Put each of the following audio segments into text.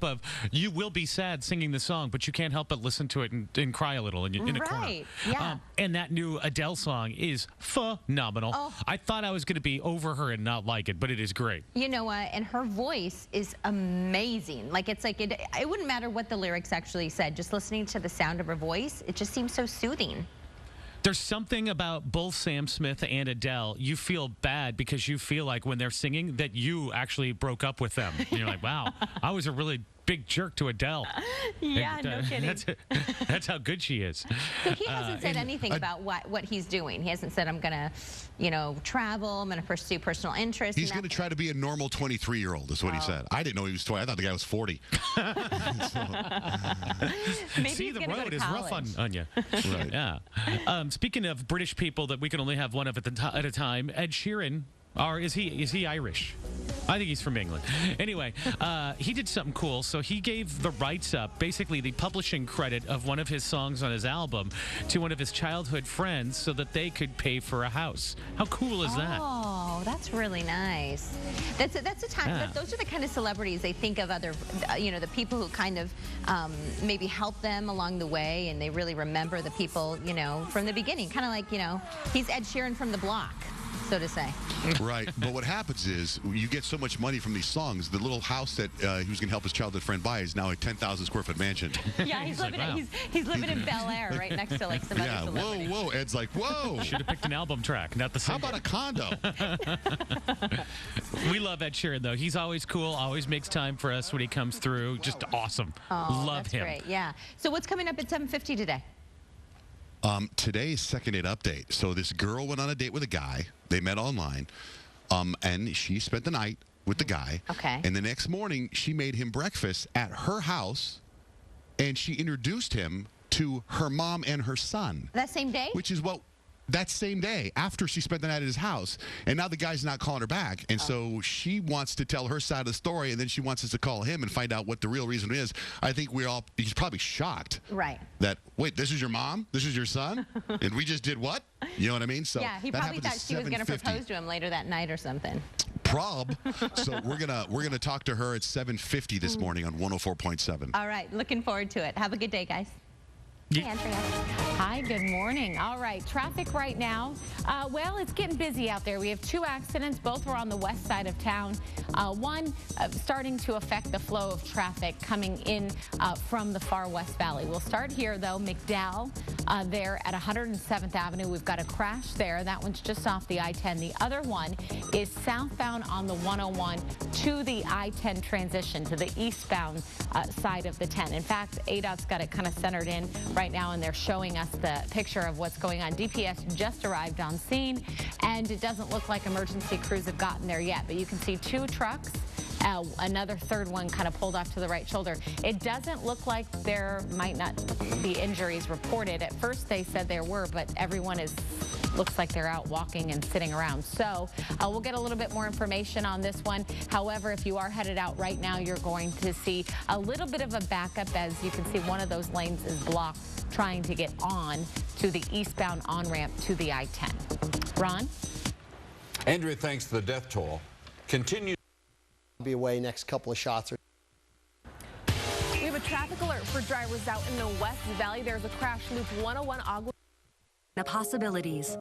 up of you will be sad singing the song, but you can't help but listen to it and cry a little in a corner. Right, yeah. And that new Adele song is phenomenal. Oh. I thought I was going to be over her and not like it, but it is great. You know what? And her voice is amazing. Like, it's like, it wouldn't matter what the lyrics actually said. Just listening to the sound of her voice, it just seems so soothing. There's something about both Sam Smith and Adele. You feel bad because you feel like when they're singing that you actually broke up with them. And you're like, wow, I was a really big jerk to Adele. Yeah, and, no kidding. That's how good she is. So he hasn't said anything about what he's doing. He hasn't said, I'm going to, you know, travel, I'm going to pursue personal interests. He's going to try to be a normal 23-year-old, is what he said. I didn't know he was 20. I thought the guy was 40. See, the road is rough on you. Right. Yeah. Speaking of British people that we can only have one of at a time, Ed Sheeran, is he Irish? I think he's from England. Anyway, he did something cool. So he gave the rights up, basically the publishing credit of one of his songs on his album, to one of his childhood friends so that they could pay for a house. How cool is that? Oh, that's really nice. That's a time. Yeah. Those are the kind of celebrities they think of, other, you know, the people who kind of maybe help them along the way, and they really remember the people, you know, from the beginning. Kind of like, you know, he's Ed Sheeran from the block, so to say. Right. But what happens is you get so much money from these songs. The little house that he was going to help his childhood friend buy is now a 10,000 square foot mansion. Yeah, he's living in Bel Air, right next to like some other celebrity. Whoa. Ed's like, whoa. Should have picked an album track, not the same. How about a condo? We love Ed Sheeran, though. He's always cool, always makes time for us when he comes through. Just awesome. Oh, love that's him. Great. Yeah. So what's coming up at 7:50 today? Today's second date update. So this girl went on a date with a guy. They met online, and she spent the night with the guy. Okay. And the next morning, she made him breakfast at her house, and she introduced him to her mom and her son. That same day? Which is what... That same day, after she spent the night at his house, and now the guy's not calling her back, and so she wants to tell her side of the story, and then she wants us to call him and find out what the real reason is. I think he's probably shocked. Right. That, wait, this is your mom? This is your son? And we just did what? You know what I mean? So yeah, he probably thought she was going to propose to him later that night or something. Prob. So we're gonna talk to her at 7:50 this morning on 104.7. All right, looking forward to it. Have a good day, guys. Yeah. Hey, Andrea. Hi, good morning. All right, traffic right now. Well, it's getting busy out there. We have 2 accidents. Both were on the west side of town. One starting to affect the flow of traffic coming in from the far West Valley. We'll start here, though. McDowell there at 107th Avenue. We've got a crash there. That one's just off the I-10. The other one is southbound on the 101 to the I-10 transition to the eastbound side of the 10. In fact, ADOT's got it kind of centered in right now, and they're showing us the picture of what's going on. DPS just arrived on scene, and it doesn't look like emergency crews have gotten there yet, but you can see 2 trucks. Another third one kind of pulled off to the right shoulder. It doesn't look like there might not be injuries reported. At first they said there were, but everyone looks like they're out walking and sitting around. So we'll get a little bit more information on this one. However, if you are headed out right now, you're going to see a little bit of a backup. As you can see, one of those lanes is blocked trying to get on to the eastbound on-ramp to the I-10. Ron? Andrea, thanks to the death toll. Continue. Be away next couple of shots. We have a traffic alert for drivers out in the West Valley. There's a crash, Loop 101 Agua. The possibilities.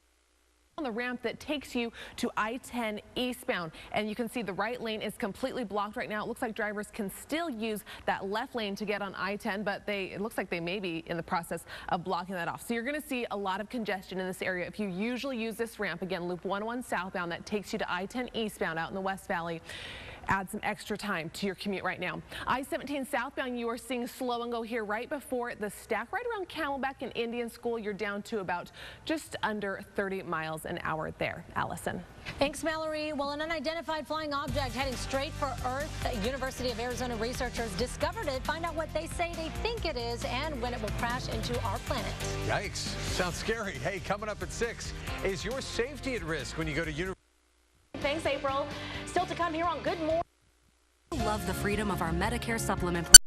On the ramp that takes you to I-10 eastbound, and you can see the right lane is completely blocked right now. It looks like drivers can still use that left lane to get on I-10, but it looks like they may be in the process of blocking that off. So you're going to see a lot of congestion in this area. If you usually use this ramp, again, Loop 101 southbound that takes you to I-10 eastbound out in the West Valley, add some extra time to your commute right now. I-17 southbound, you are seeing slow and go here right before the stack, right around Camelback and Indian School. You're down to about just under 30 miles an hour there. Allison. Thanks, Mallory. Well, an unidentified flying object heading straight for Earth. University of Arizona researchers discovered it. Find out what they say they think it is and when it will crash into our planet. Yikes. Sounds scary. Hey, coming up at 6, is your safety at risk when you go to university? Thanks, April. Still to come here on Good Morning. Love the freedom of our Medicare supplement.